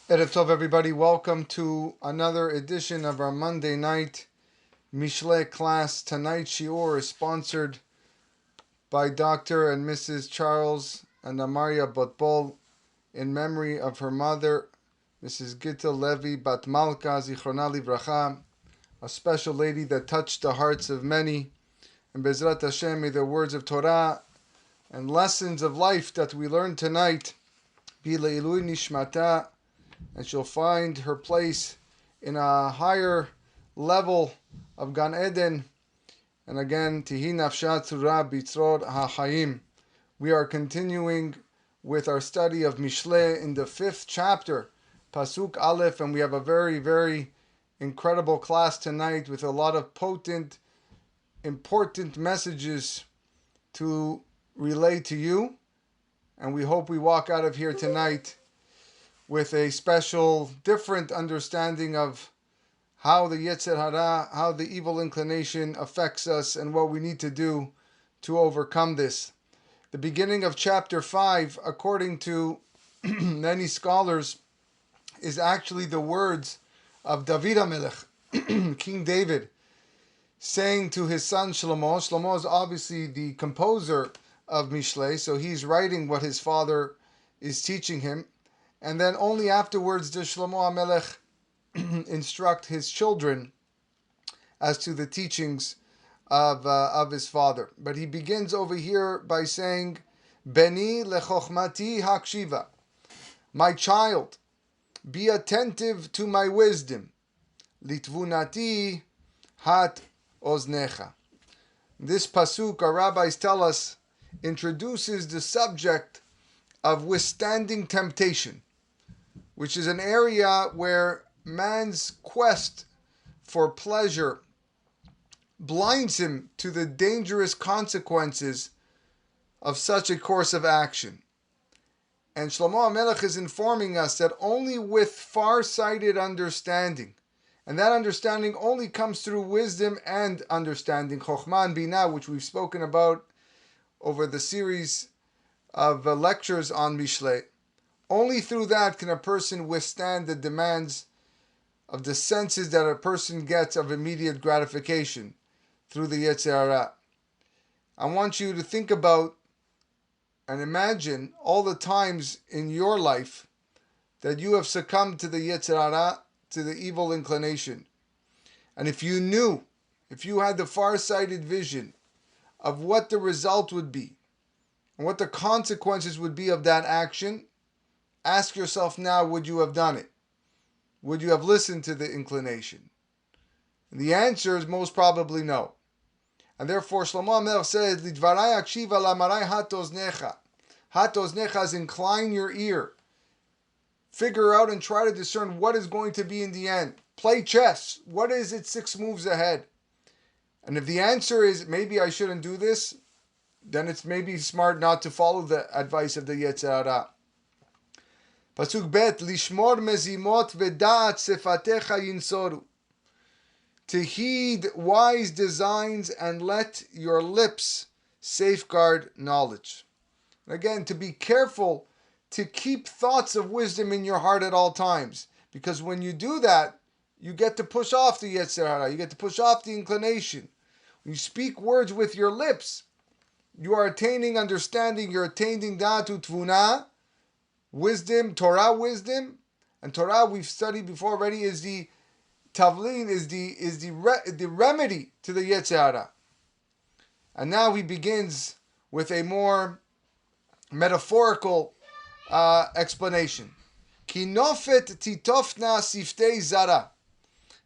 Erev Tov, everybody. Welcome to another edition of our Monday night Mishle class. Tonight's shiur is sponsored by Dr. and Mrs. Charles and Amaria Botbol in memory of her mother, Mrs. Gitta Levi Bat Malka, Zichrona Livracha, a special lady that touched the hearts of many. And Bezrat Hashem, may the words of Torah and lessons of life that we learn tonight be le'ilui nishmata, and she'll find her place in a higher level of Gan Eden. And again, Tihi Nafshat Tzura Bitzrod HaChaim. We are continuing with our study of Mishle in the 5th chapter, Pasuk Aleph, and we have a very, very incredible class tonight with a lot of potent, important messages to relay to you. And we hope we walk out of here tonight with a special, different understanding of how the Yetzer Hara, how the evil inclination affects us and what we need to do to overcome this. The beginning of chapter 5, according to many scholars, is actually the words of David HaMelech, King David, saying to his son Shlomo. Shlomo is obviously the composer of Mishle, so he's writing what his father is teaching him. And then only afterwards does Shlomo HaMelech instruct his children as to the teachings of his father. But he begins over here by saying, Beni lechochmati hakshiva. My child, be attentive to my wisdom. Litvunati hat oznecha. This pasuk, our rabbis tell us, introduces the subject of withstanding temptation, which is an area where man's quest for pleasure blinds him to the dangerous consequences of such a course of action. And Shlomo HaMelech is informing us that only with farsighted understanding, and that understanding only comes through wisdom and understanding, Chokhmah and Binah, which we've spoken about over the series of lectures on Mishle. Only through that can a person withstand the demands of the senses that a person gets of immediate gratification through the Yetzer Hara. I want you to think about and imagine all the times in your life that you have succumbed to the Yetzer Hara, to the evil inclination. And if you knew, if you had the far-sighted vision of what the result would be and what the consequences would be of that action, ask yourself now, would you have done it? Would you have listened to the inclination? And the answer is most probably no. And therefore Shlomo HaMelech says, Lidvarai akshiva lamarai hatoznecha. Hatoznecha is incline your ear. Figure out and try to discern what is going to be in the end. Play chess. What is it 6 moves ahead? And if the answer is, maybe I shouldn't do this, then it's maybe smart not to follow the advice of the Yetzer Hara. Pasuk Bet, Lishmor mezimot v'da'at sefatecha yinsoru. To heed wise designs and let your lips safeguard knowledge. Again, to be careful to keep thoughts of wisdom in your heart at all times. Because when you do that, you get to push off the Yetzer Hara, you get to push off the inclination. When you speak words with your lips, you are attaining understanding, you're attaining da'atu tvuna, wisdom, Torah wisdom. And Torah, we've studied before already, is the tavlin, is the remedy to the Yetzer Hara. And now he begins with a more metaphorical explanation. Ki nofet titofna siftei zara,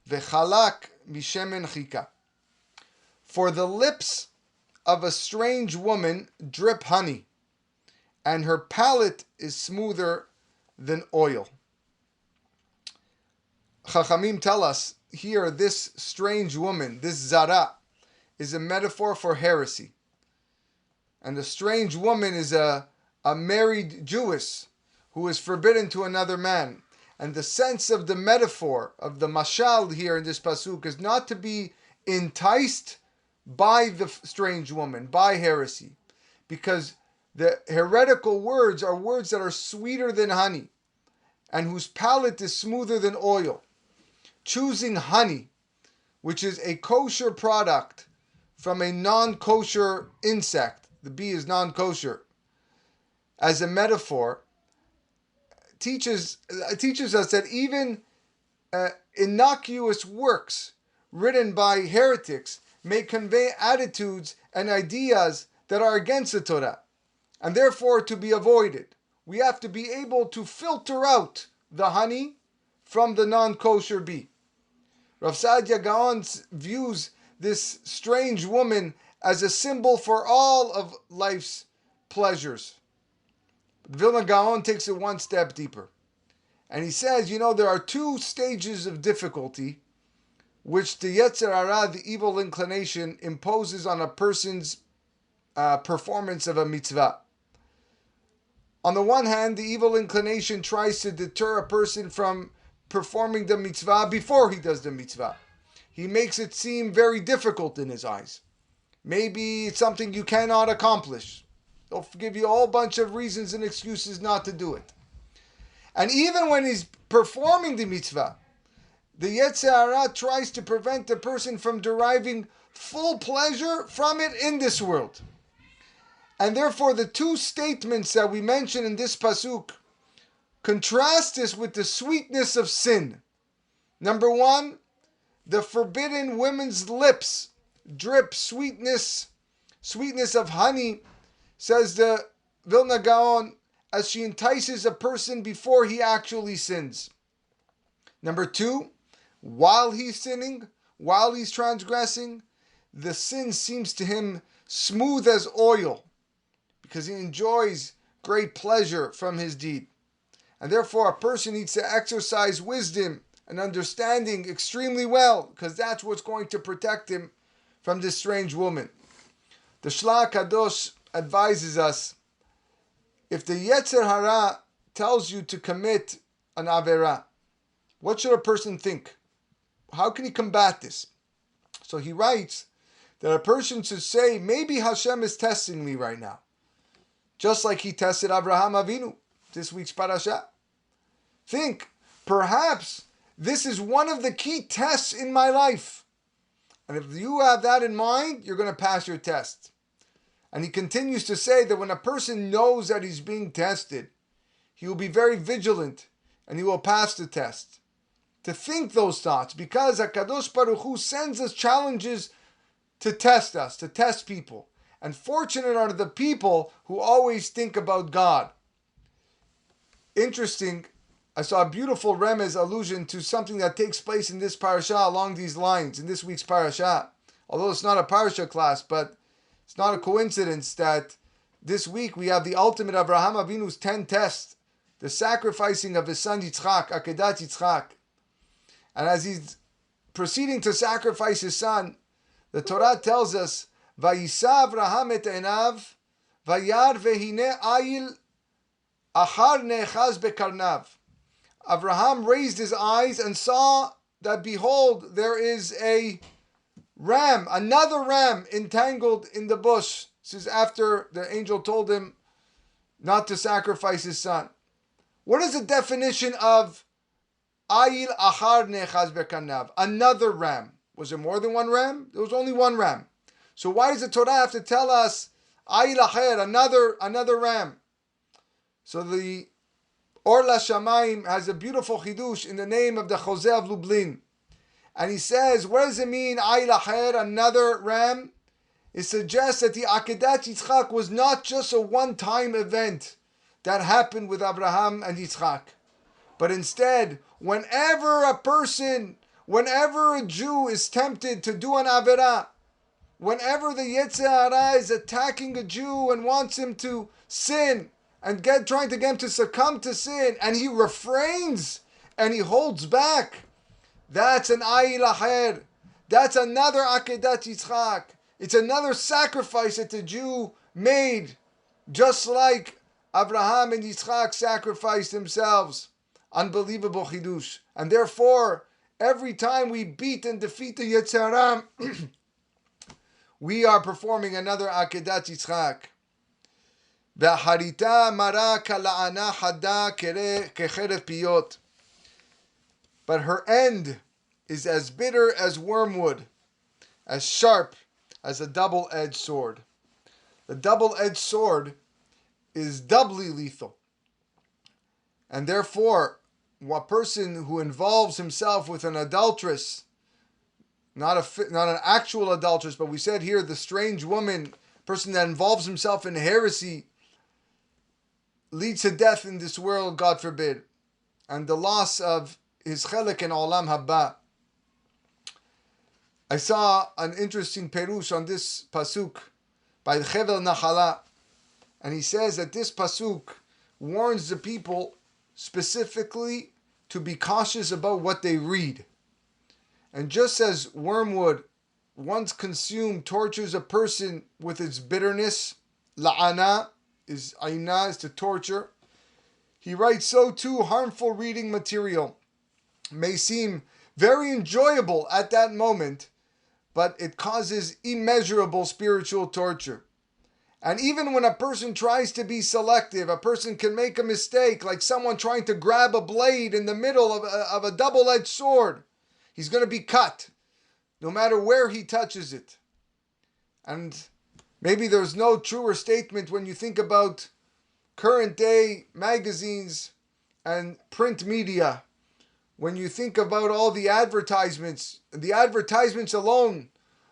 vechalak mishemen chika. For the lips of a strange woman drip honey, and her palate is smoother than oil. Chachamim tell us here, this strange woman, this zara, is a metaphor for heresy. And the strange woman is a married Jewess who is forbidden to another man. And the sense of the metaphor, of the mashal here in this pasuk, is not to be enticed by the strange woman, by heresy. Because the heretical words are words that are sweeter than honey. and whose palate is smoother than oil, choosing honey, which is a kosher product from a non-kosher insect, the bee is non-kosher, as a metaphor, teaches us that even innocuous works written by heretics may convey attitudes and ideas that are against the Torah, and therefore to be avoided. We have to be able to filter out the honey from the non-kosher bee. Rav Saadia Gaon views this strange woman as a symbol for all of life's pleasures. Vilna Gaon takes it one step deeper. And he says, there are two stages of difficulty which the Yetzer Hara, the evil inclination, imposes on a person's performance of a mitzvah. On the one hand, the evil inclination tries to deter a person from performing the mitzvah before he does the mitzvah. He makes it seem very difficult in his eyes. Maybe it's something you cannot accomplish. He'll give you a whole bunch of reasons and excuses not to do it. And even when he's performing the mitzvah, the Yetzer Hara tries to prevent the person from deriving full pleasure from it in this world. And therefore, the two statements that we mention in this pasuk contrast this with the sweetness of sin. Number one, the forbidden women's lips drip sweetness of honey, says the Vilna Gaon, as she entices a person before he actually sins. Number two, while he's sinning, while he's transgressing, the sin seems to him smooth as oil, because he enjoys great pleasure from his deed. And therefore, a person needs to exercise wisdom and understanding extremely well, because that's what's going to protect him from this strange woman. The Shla Kadosh advises us, if the Yetzer Hara tells you to commit an Averah, what should a person think? How can he combat this? So he writes that a person should say, maybe Hashem is testing me right now, just like he tested Avraham Avinu, this week's parasha. Think, perhaps this is one of the key tests in my life. And if you have that in mind, you're going to pass your test. And he continues to say that when a person knows that he's being tested, he will be very vigilant and he will pass the test. To think those thoughts, because HaKadosh Baruch Hu sends us challenges to test us, to test people. And fortunate are the people who always think about God. Interesting, I saw a beautiful remez allusion to something that takes place in this parasha along these lines, in this week's parasha. Although it's not a parasha class, but it's not a coincidence that this week we have the ultimate Avraham Avinu's 10 tests, the sacrificing of his son Yitzhak, Akedat Yitzhak. And as he's proceeding to sacrifice his son, the Torah tells us, Vayisa Avraham et enav, vayar vehine ayil achar nechaz bekarnav. Avraham raised his eyes and saw that, behold, there is a ram, another ram entangled in the bush. This is after the angel told him not to sacrifice his son. What is the definition of ayil achar nechaz bekarnav? Another ram. Was there more than one ram? There was only one ram. So why does the Torah have to tell us ayil acher, another ram? So the Or LaShamayim has a beautiful chidush in the name of the Jose of Lublin. And he says, what does it mean, ayil acher, another ram? It suggests that the Akedat Yitzchak was not just a one-time event that happened with Abraham and Yitzchak. But instead, whenever a Jew is tempted to do an Averah, whenever the Yetzer Hara is attacking a Jew and wants him to sin, and trying to get him to succumb to sin, and he refrains, and he holds back, that's an ayil acher. That's another Akedat Yitzchak. It's another sacrifice that the Jew made, just like Avraham and Yitzchak sacrificed themselves. Unbelievable chidush. And therefore, every time we beat and defeat the Yetzer Hara, we are performing another Akedat Yitzchak. והחריטה מרה כלענה חדה כחרב פיות. But her end is as bitter as wormwood, as sharp as a double-edged sword. The double-edged sword is doubly lethal. And therefore, a person who involves himself with an adulteress, not an actual adulteress, but we said here the strange woman, person that involves himself in heresy, leads to death in this world, God forbid, and the loss of his chelik in Olam Haba. I saw an interesting perush on this pasuk by the Chevel Nachala, and he says that this pasuk warns the people specifically to be cautious about what they read. And just as wormwood, once consumed, tortures a person with its bitterness, la'ana is aina, is to torture, he writes, so too harmful reading material may seem very enjoyable at that moment, but it causes immeasurable spiritual torture. And even when a person tries to be selective, a person can make a mistake, like someone trying to grab a blade in the middle of a double-edged sword. He's going to be cut, no matter where he touches it. And maybe there's no truer statement when you think about current day magazines and print media. When you think about all the advertisements alone,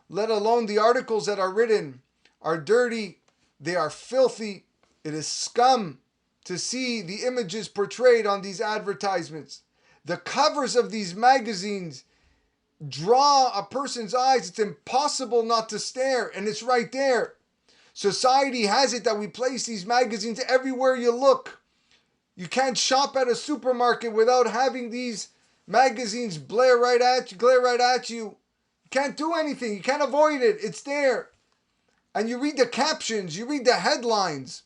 let alone the articles that are written, are dirty, they are filthy. It is scum to see the images portrayed on these advertisements. The covers of these magazines draw a person's eyes. It's impossible not to stare, and it's right there. Society has it that we place these magazines everywhere you look. You can't shop at a supermarket without having these magazines glare right at you. You can't do anything. You can't avoid it. It's there. And you read the captions, you read the headlines,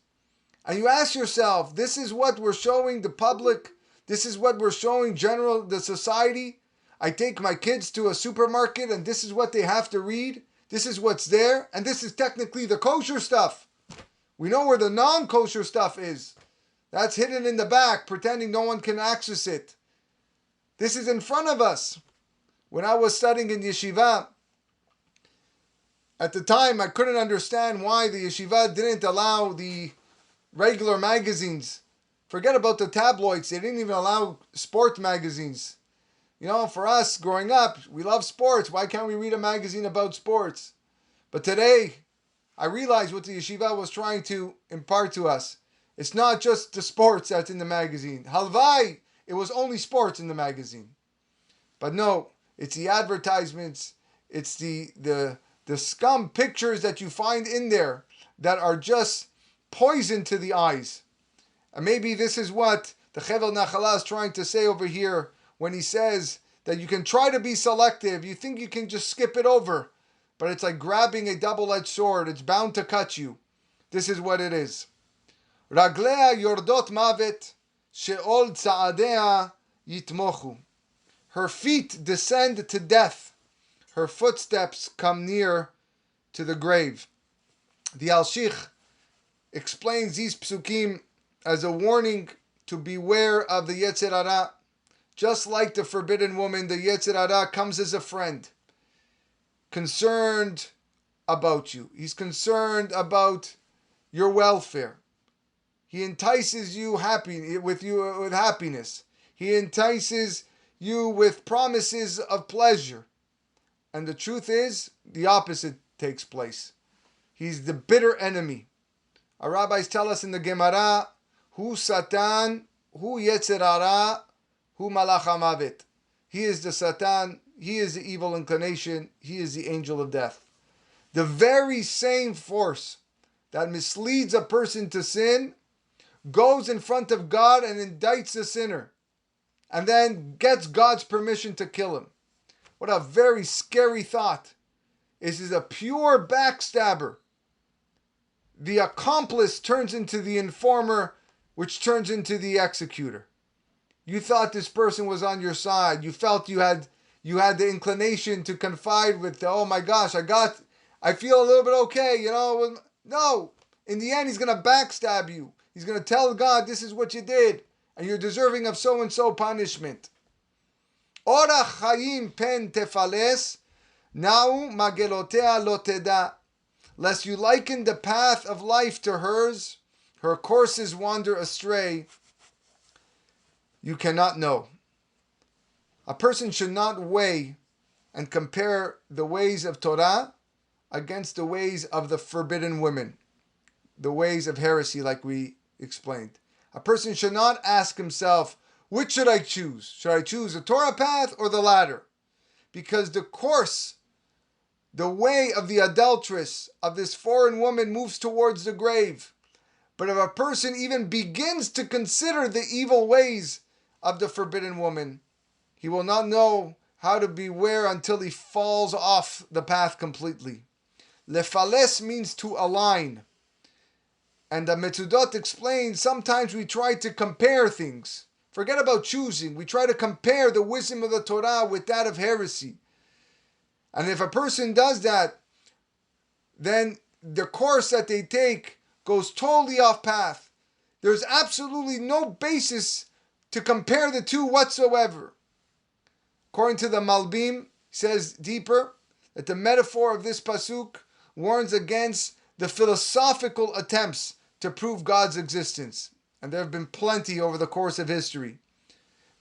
and you ask yourself, this is what we're showing the public, this is what we're showing the society. I take my kids to a supermarket and this is what they have to read, this is what's there, and this is technically the kosher stuff. We know where the non-kosher stuff is. That's hidden in the back, pretending no one can access it. This is in front of us. When I was studying in yeshiva, at the time, I couldn't understand why the yeshiva didn't allow the regular magazines. Forget about the tabloids. They didn't even allow sport magazines. You know, for us, growing up, we love sports. Why can't we read a magazine about sports? But today, I realized what the yeshiva was trying to impart to us. It's not just the sports that's in the magazine. Halvai, it was only sports in the magazine. But no, it's the advertisements. It's the scum pictures that you find in there that are just poison to the eyes. And maybe this is what the Chevel Nachala is trying to say over here when he says that you can try to be selective. You think you can just skip it over, but it's like grabbing a double-edged sword. It's bound to cut you. This is what it is. Raglea yordot mavet, she'ol tza'adea yitmochu. Her feet descend to death. Her footsteps come near to the grave. The Al-Shich explains these psukim as a warning to beware of the Yetzer Hara. Just like the forbidden woman, the Yetzer Hara comes as a friend, concerned about you. He's concerned about your welfare. He entices you with happiness. He entices you with promises of pleasure. And the truth is, the opposite takes place. He's the bitter enemy. Our rabbis tell us in the Gemara, Hu Satan, Hu Yetzer Hara, Hu Malach HaMavet. He is the Satan, he is the evil inclination, he is the angel of death. The very same force that misleads a person to sin goes in front of God and indicts the sinner, and then gets God's permission to kill him. What a very scary thought. This is a pure backstabber. The accomplice turns into the informer, which turns into the executor. You thought this person was on your side. You felt you had the inclination to confide with, oh my gosh, I feel a little bit okay, No, In the end, he's going to backstab you. He's going to tell God, this is what you did, and you're deserving of so-and-so punishment. Ora chayim pen tefales, nau magelotea lo teda. Lest you liken the path of life to hers, her courses wander astray, you cannot know. A person should not weigh and compare the ways of Torah against the ways of the forbidden women, the ways of heresy, like we explained. A person should not ask himself, which should I choose? Should I choose the Torah path or the latter? Because the course, the way of the adulteress, of this foreign woman, moves towards the grave. But if a person even begins to consider the evil ways of the forbidden woman, he will not know how to beware until he falls off the path completely. Lefales means to align. And the Metzudot explains, sometimes we try to compare things. Forget about choosing. We try to compare the wisdom of the Torah with that of heresy. And if a person does that, then the course that they take goes totally off path. There's absolutely no basis to compare the two whatsoever. According to the Malbim, says deeper that the metaphor of this pasuk warns against the philosophical attempts to prove God's existence. And there have been plenty over the course of history.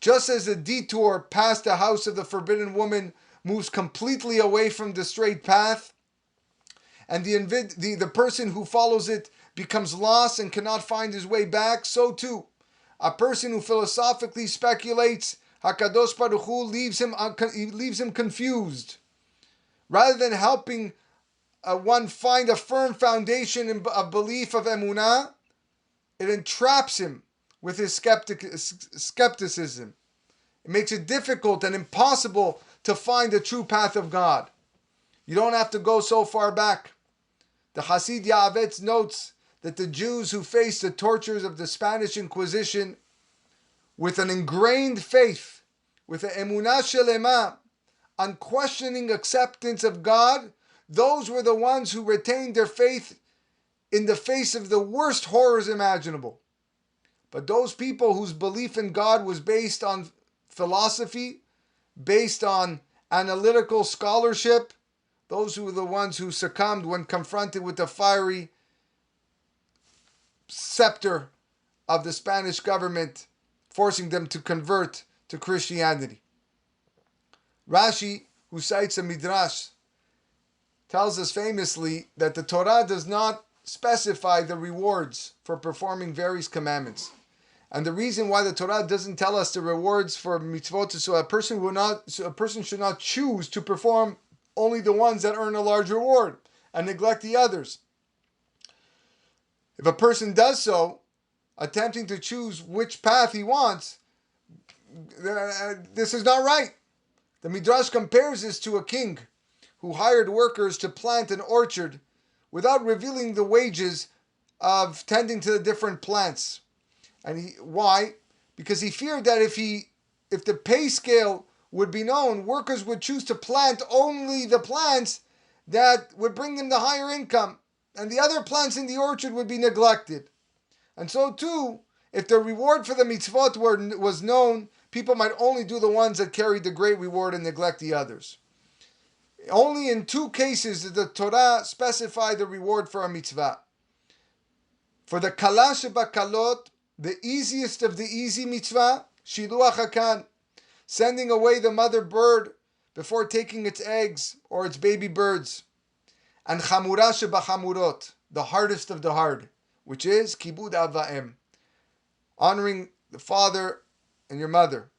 Just as the detour past the house of the forbidden woman moves completely away from the straight path, and the person who follows it becomes lost and cannot find his way back, so too, a person who philosophically speculates, HaKadosh Baruch Hu leaves him confused. Rather than helping one find a firm foundation of belief of emunah, it entraps him with his skepticism. It makes it difficult and impossible to find the true path of God. You don't have to go so far back. The Hasid Ya'avetz notes that the Jews who faced the tortures of the Spanish Inquisition with an ingrained faith, with an emunah shelema, unquestioning acceptance of God, those were the ones who retained their faith in the face of the worst horrors imaginable. But those people whose belief in God was based on philosophy, based on analytical scholarship, those who were the ones who succumbed when confronted with the fiery scepter of the Spanish government, forcing them to convert to Christianity. Rashi, who cites a midrash, tells us famously that the Torah does not specify the rewards for performing various commandments. And the reason why the Torah doesn't tell us the rewards for mitzvot is so a person should not choose to perform only the ones that earn a large reward and neglect the others. If a person does so, attempting to choose which path he wants, this is not right. The Midrash compares this to a king who hired workers to plant an orchard without revealing the wages of tending to the different plants. And why? Because he feared that if the pay scale would be known, workers would choose to plant only the plants that would bring them the higher income, and the other plants in the orchard would be neglected. And so too, if the reward for the mitzvot was known, people might only do the ones that carried the great reward and neglect the others. Only in two cases did the Torah specify the reward for a mitzvah. For the kala shebakalot, the easiest of the easy mitzvah, shiluach hakan, sending away the mother bird before taking its eggs or its baby birds. And chamura shebachamurot, the hardest of the hard, which is kibud avaim, honoring the father and your mother.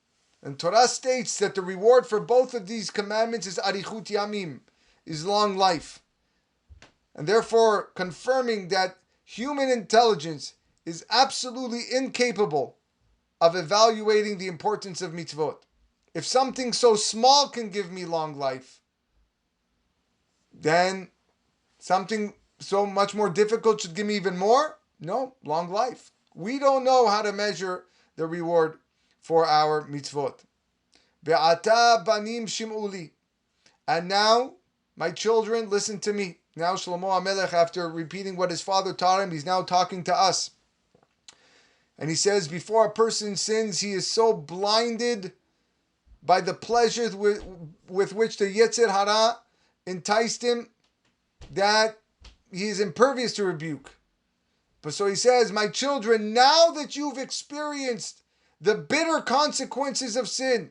And Torah states that the reward for both of these commandments is arichut yamim, is long life. And therefore confirming that human intelligence is absolutely incapable of evaluating the importance of mitzvot. If something so small can give me long life, then something so much more difficult should give me even more? No, long life. We don't know how to measure the reward for our mitzvot. Be'ata banim shim'uli. And now, my children, listen to me. Now Shlomo HaMelech, after repeating what his father taught him, he's now talking to us. And he says, before a person sins, he is so blinded by the pleasures with which the Yetzer Hara enticed him that he is impervious to rebuke. But so he says, my children, now that you've experienced the bitter consequences of sin,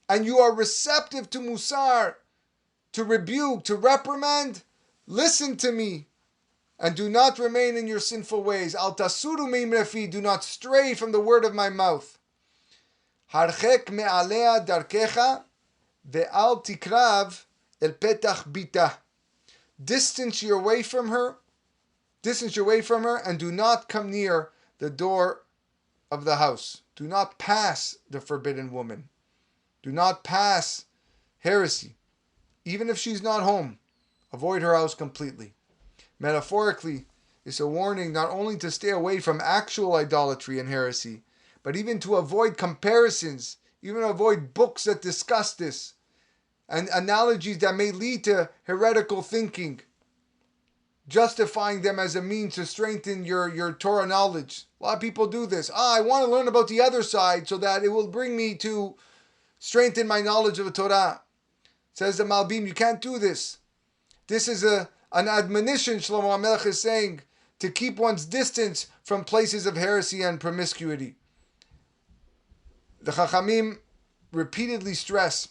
and you are receptive to musar, to rebuke, to reprimand, listen to me, and do not remain in your sinful ways. Al tasuru meimrefi, do not stray from the word of my mouth. Harchek me'alea darkecha, ve'al tikrav el petach bita. Distance your way from her, and do not come near the door of the house. Do not pass the forbidden woman. Do not pass heresy. Even if she's not home, avoid her house completely. Metaphorically, it's a warning not only to stay away from actual idolatry and heresy, but even to avoid comparisons, even avoid books that discuss this, and analogies that may lead to heretical thinking, justifying them as a means to strengthen your Torah knowledge. A lot of people do this. I want to learn about the other side so that it will bring me to strengthen my knowledge of the Torah. Says the Malbim, you can't do this. This is an admonition, Shlomo HaMelech is saying, to keep one's distance from places of heresy and promiscuity. The Chachamim repeatedly stress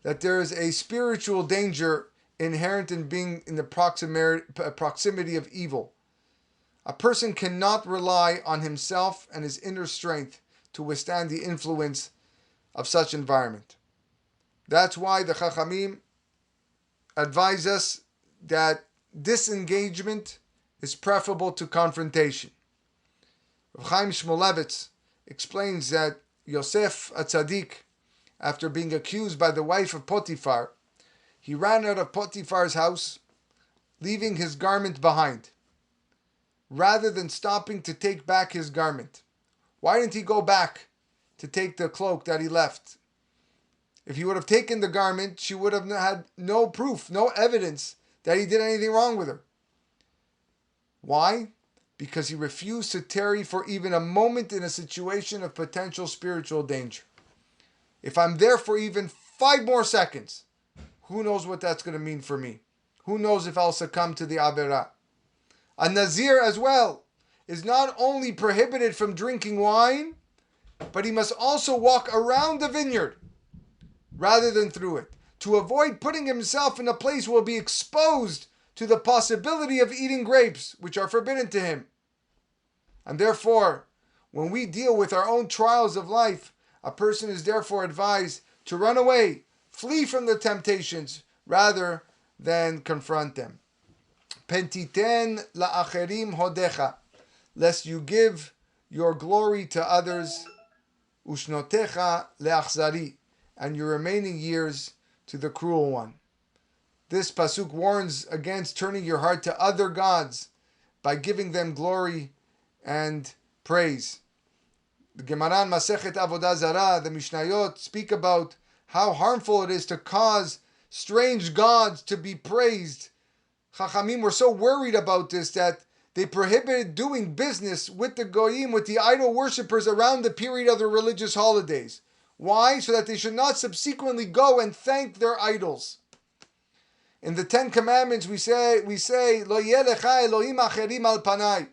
that there is a spiritual danger inherent in being in the proximity of evil. A person cannot rely on himself and his inner strength to withstand the influence of such environment. That's why the Chachamim advise us that disengagement is preferable to confrontation. Rav Chaim Shmulevitz explains that Yosef HaTzadik, after being accused by the wife of Potiphar, he ran out of Potiphar's house, leaving his garment behind, rather than stopping to take back his garment. Why didn't he go back to take the cloak that he left? If he would have taken the garment, she would have had no proof, no evidence that he did anything wrong with her. Why? Because he refused to tarry for even a moment in a situation of potential spiritual danger. If I'm there for even 5 more seconds, who knows what that's going to mean for me? Who knows if I'll succumb to the Averah? A Nazir as well is not only prohibited from drinking wine, but he must also walk around the vineyard rather than through it, to avoid putting himself in a place where he'll be exposed to the possibility of eating grapes, which are forbidden to him. And therefore, when we deal with our own trials of life, a person is therefore advised to run away, flee from the temptations, rather than confront them. Pentiten la'acherim hodecha, lest you give your glory to others, ushnotecha le'achzari, and your remaining years to the cruel one. This pasuk warns against turning your heart to other gods by giving them glory and praise. The Gemara in Masechet Avodah Zarah, the Mishnayot, speak about how harmful it is to cause strange gods to be praised. Chachamim were so worried about this that they prohibited doing business with the Goyim, with the idol worshippers around the period of the religious holidays. Why? So that they should not subsequently go and thank their idols. In the 10 Commandments we say, Lo yeh lecha Elohim acherim al panai.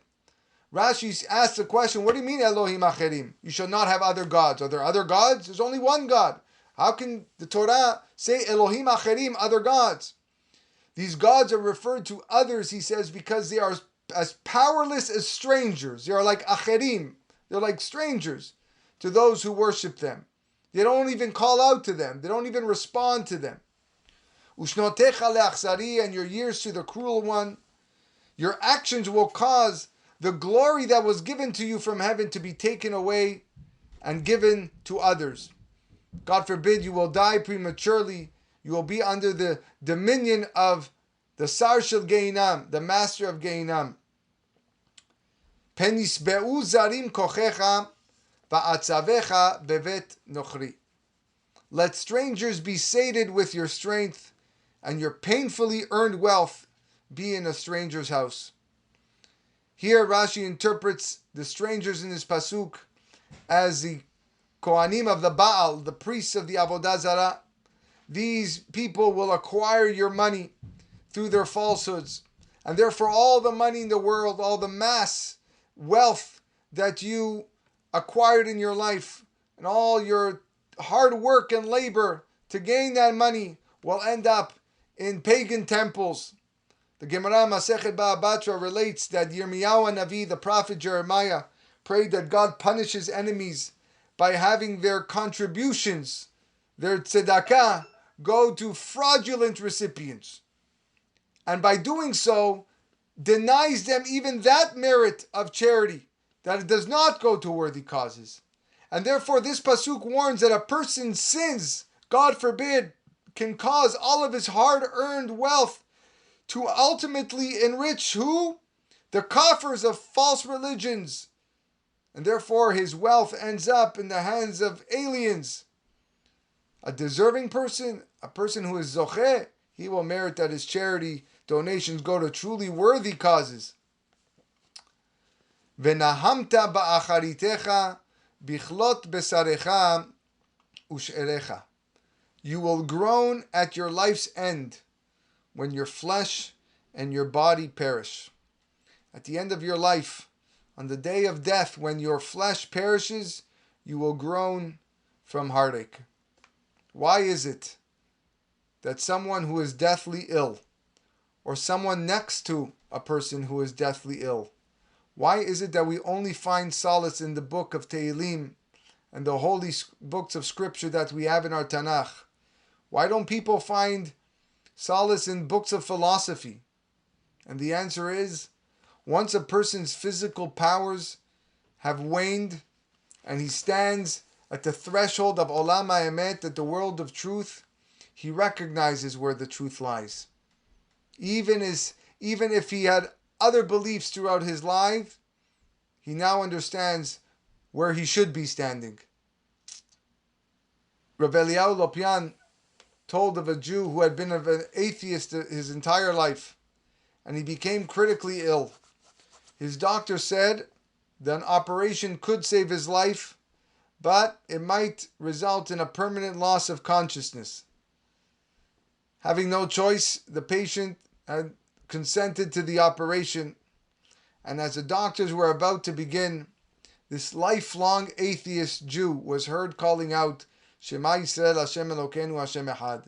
Rashi asks the question, what do you mean Elohim acherim? You shall not have other gods. Are there other gods? There's only one God. How can the Torah say Elohim acherim, other gods? These gods are referred to others, he says, because they are as powerless as strangers. They are like acherim. They're like strangers to those who worship them. They don't even call out to them. They don't even respond to them. Ushnotecha le'achzari, and your years to the cruel one. Your actions will cause the glory that was given to you from heaven to be taken away and given to others. God forbid you will die prematurely. You will be under the dominion of the Sar Shel Geinam, the master of Geinam. Penisbeu zarim kochecha va'atzavecha bevet nochri. Let strangers be sated with your strength, and your painfully earned wealth be in a stranger's house. Here Rashi interprets the strangers in this pasuk as the Kohanim of the Baal, the priests of the Avodah Zarah. These people will acquire your money through their falsehoods, and therefore all the money in the world, all the mass wealth that you acquired in your life, and all your hard work and labor to gain that money will end up in pagan temples. The Gemara Masechet Ba'abatra relates that Yirmiyahu Navi, the prophet Jeremiah, prayed that God punish his enemies by having their contributions, their tzedakah, go to fraudulent recipients. And by doing so, denies them even that merit of charity, that it does not go to worthy causes. And therefore this pasuk warns that a person's sins, God forbid, can cause all of his hard-earned wealth to ultimately enrich who? The coffers of false religions. And therefore his wealth ends up in the hands of aliens. A deserving person, a person who is zocheh, he will merit that his charity donations go to truly worthy causes. Venahamta ba'acharitecha bichlot besarecha usherecha. You will groan at your life's end when your flesh and your body perish. At the end of your life, on the day of death, when your flesh perishes, you will groan from heartache. Why is it that someone who is deathly ill, or someone next to a person who is deathly ill, why is it that we only find solace in the book of Tehillim and the holy books of scripture that we have in our Tanakh? Why don't people find solace in books of philosophy? And the answer is, once a person's physical powers have waned and he stands at the threshold of Olam HaEmet, at the world of truth, he recognizes where the truth lies. Even if he had other beliefs throughout his life, he now understands where he should be standing. Rav Eliyahu Lopian told of a Jew who had been an atheist his entire life, and he became critically ill. His doctor said that an operation could save his life, but it might result in a permanent loss of consciousness. Having no choice, the patient had consented to the operation, and as the doctors were about to begin, this lifelong atheist Jew was heard calling out, Shema Yisrael Hashem Elokeinu Hashem Echad.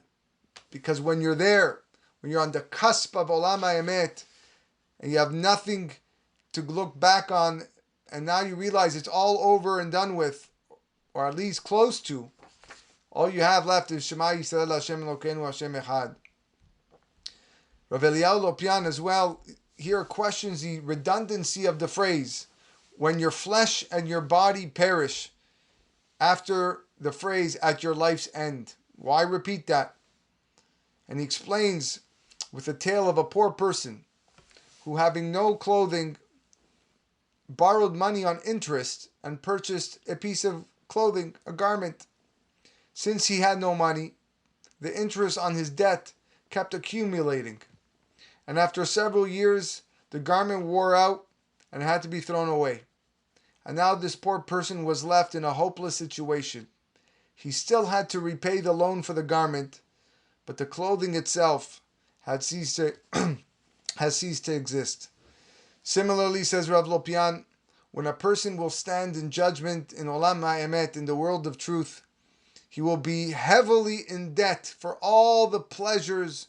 Because when you're there, when you're on the cusp of Olam HaEmet, and you have nothing to look back on, and now you realize it's all over and done with, or at least close to, all you have left is Shema Yisrael Hashem Elokeinu Hashem Echad. Rav Eliyahu Lopian as well here questions the redundancy of the phrase, when your flesh and your body perish, after the phrase, at your life's end. Why repeat that? And he explains with a tale of a poor person who, having no clothing, borrowed money on interest and purchased a piece of clothing, a garment. Since he had no money, the interest on his debt kept accumulating. And after several years, the garment wore out and had to be thrown away. And now this poor person was left in a hopeless situation. He still had to repay the loan for the garment, but the clothing itself had ceased to exist. Similarly, says Rav Lopian, when a person will stand in judgment in Olam HaEmet, in the world of truth, he will be heavily in debt for all the pleasures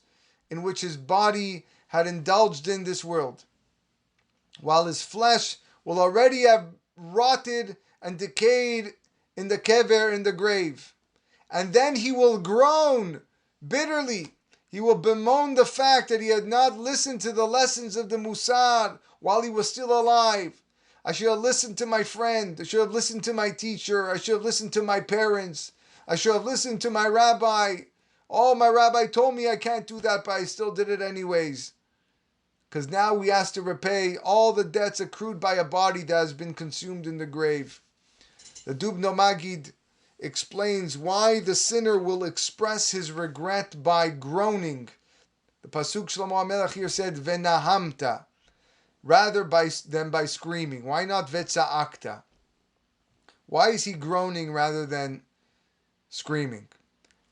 in which his body had indulged in this world, while his flesh will already have rotted and decayed in the kever, in the grave. And then he will groan bitterly. He will bemoan the fact that he had not listened to the lessons of the Musar while he was still alive. I should have listened to my friend. I should have listened to my teacher. I should have listened to my parents. I should have listened to my rabbi. Oh, my rabbi told me I can't do that, but I still did it anyways. Because now he has to repay all the debts accrued by a body that has been consumed in the grave. The Dubno Magid explains why the sinner will express his regret by groaning. The Pasuk Shlomo HaMelech here said, Venahamta, rather than by screaming. Why not Vetza'akta? Why is he groaning rather than screaming?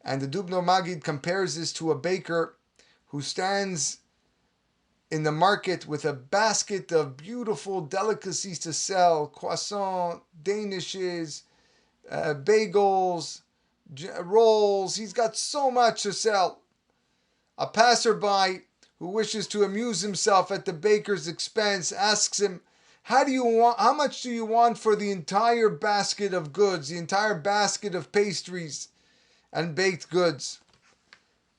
And the Dubno Magid compares this to a baker who stands in the market with a basket of beautiful delicacies to sell, croissant, danishes, bagels, rolls. He's got so much to sell. A passerby who wishes to amuse himself at the baker's expense asks him, how much do you want for the entire basket of goods, the entire basket of pastries and baked goods?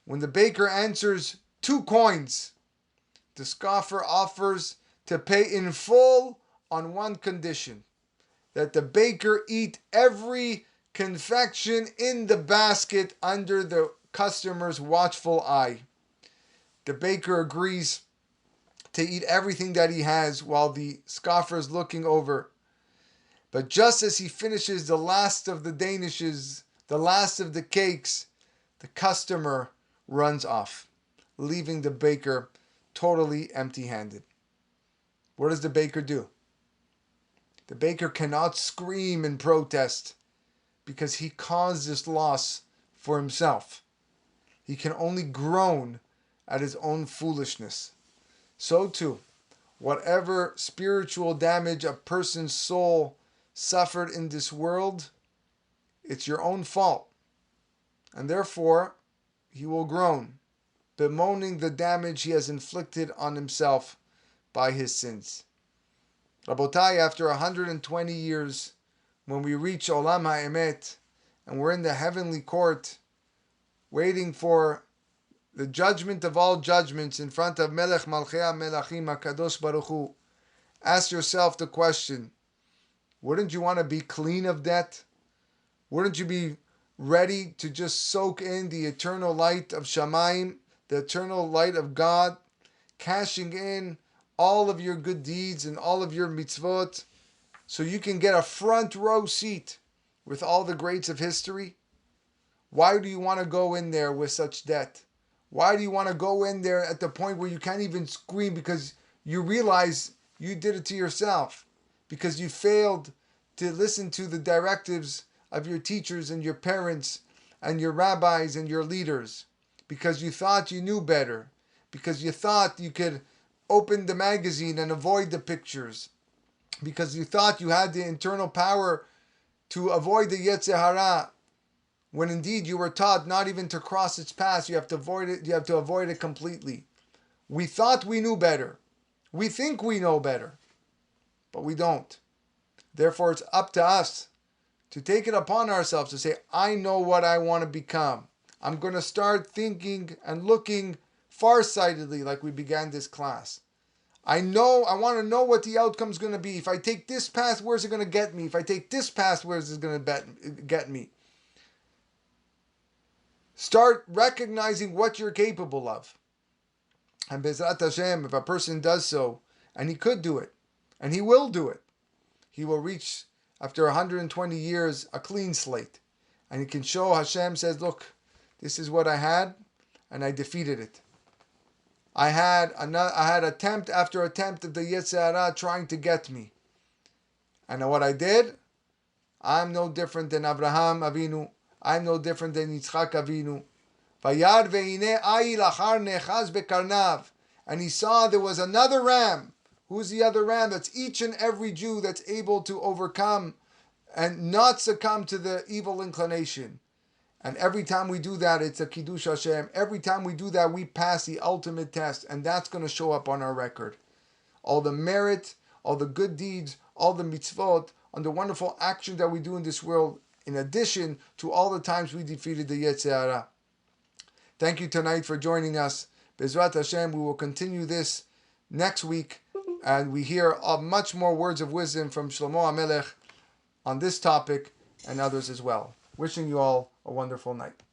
When the baker answers, 2 coins, the scoffer offers to pay in full on one condition, that the baker eat every confection in the basket under the customer's watchful eye. The baker agrees to eat everything that he has while the scoffer is looking over. But just as he finishes the last of the danishes, the last of the cakes, the customer runs off, leaving the baker totally empty-handed. What does the baker do? The baker cannot scream in protest because he caused this loss for himself. He can only groan at his own foolishness. So too, whatever spiritual damage a person's soul suffered in this world, it's your own fault. And therefore, he will groan, bemoaning the damage he has inflicted on himself by his sins. Rabotai, after 120 years, when we reach Olam HaEmet, and we're in the heavenly court, waiting for the judgment of all judgments in front of Melech Malchei HaMelachim HaKadosh Baruch Hu, ask yourself the question, wouldn't you want to be clean of debt? Wouldn't you be ready to just soak in the eternal light of Shamayim, the eternal light of God, cashing in all of your good deeds and all of your mitzvot, so you can get a front row seat with all the greats of history? Why do you want to go in there with such debt? Why do you want to go in there at the point where you can't even scream because you realize you did it to yourself? Because you failed to listen to the directives of your teachers and your parents and your rabbis and your leaders. Because you thought you knew better. Because you thought you could open the magazine and avoid the pictures. Because you thought you had the internal power to avoid the Yetzer Hara, when indeed you were taught not even to cross its path. You have to avoid it. You have to avoid it completely. We thought we knew better. We think we know better, but we don't. Therefore, it's up to us to take it upon ourselves to say, I know what I want to become. I'm going to start thinking and looking farsightedly like we began this class. I want to know what the outcome's going to be. If I take this path, where's it going to get me? If I take this path, where's it going to get me? Start recognizing what you're capable of. And Bezrat Hashem, if a person does so, and he could do it, and he will do it, he will reach, after 120 years, a clean slate. And he can show, Hashem says, look, this is what I had, and I defeated it. I had attempt after attempt of the Yetzer Hara trying to get me. And what I did, I'm no different than Avraham Avinu. I'm no different than Yitzhak Avinu. Vayar ve'ine ayil achar nechaz bekarnav. And he saw there was another ram. Who's the other ram? That's each and every Jew that's able to overcome and not succumb to the evil inclination. And every time we do that, it's a Kiddush Hashem. Every time we do that, we pass the ultimate test. And that's going to show up on our record. All the merit, all the good deeds, all the mitzvot, and the wonderful action that we do in this world, in addition to all the times we defeated the Yetzer Hara. Thank you tonight for joining us. Bezrat Hashem, we will continue this next week, and we hear much more words of wisdom from Shlomo HaMelech on this topic and others as well. Wishing you all a wonderful night.